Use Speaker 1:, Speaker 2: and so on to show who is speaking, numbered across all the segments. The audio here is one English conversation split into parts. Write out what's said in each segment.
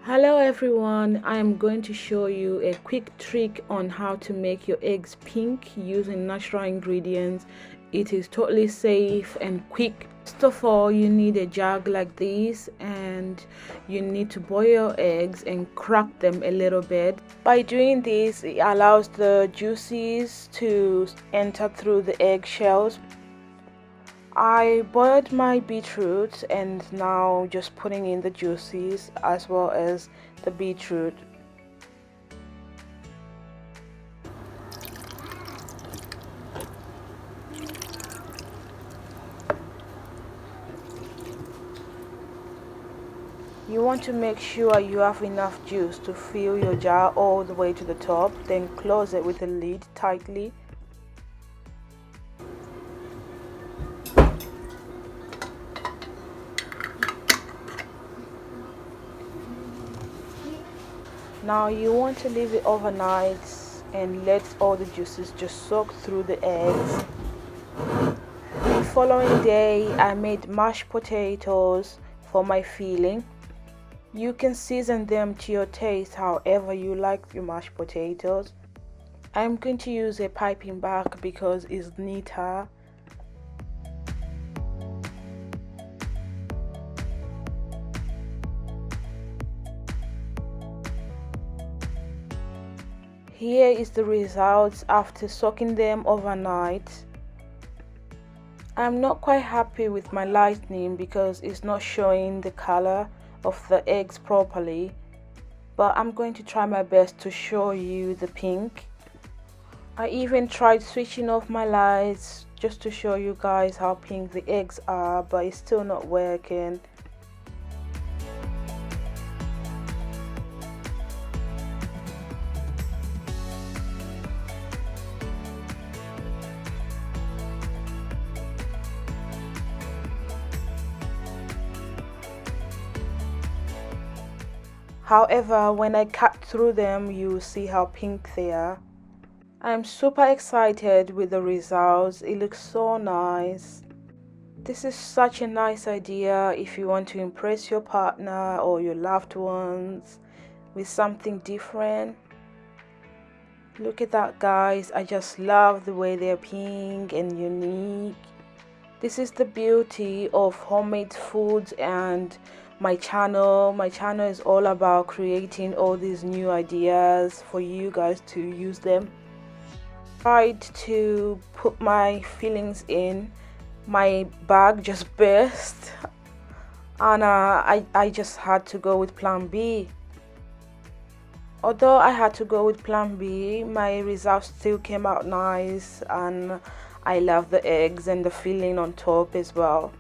Speaker 1: Hello everyone, I am going to show you a quick trick on how to make your eggs pink using natural ingredients. It is totally safe and quick. First of all, you need a jug like this and you need to boil your eggs and crack them a little bit. By doing this, it allows the juices to enter through the eggshells. I boiled my beetroot and now just putting in the juices as well as the beetroot. You want to make sure you have enough juice to fill your jar all the way to the top, then close it with the lid tightly. Now you want to leave it overnight and let all the juices just soak through the eggs. The following day I made mashed potatoes for my filling. You can season them to your taste however you like your mashed potatoes. I'm going to use a piping bag because it's neater. Here is the results after soaking them overnight. I'm not quite happy with my lighting because it's not showing the color of the eggs properly, but I'm going to try my best to show you the pink. I even tried switching off my lights just to show you guys how pink the eggs are, but it's still not working. However, when I cut through them, you will see how pink they are. I'm super excited with the results. It looks so nice. This is such a nice idea if you want to impress your partner or your loved ones with something different. Look at that, guys. I just love the way they're pink and unique. This is the beauty of homemade foods and my channel is all about creating all these new ideas for you guys to use them. Tried to put my fillings in, my bag just burst and I just had to go with plan B. Although I had to go with plan B, my results still came out nice and I love the eggs and the filling on top as well.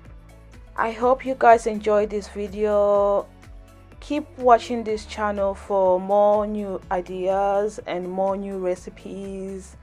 Speaker 1: I hope you guys enjoyed this video. Keep watching this channel for more new ideas and more new recipes.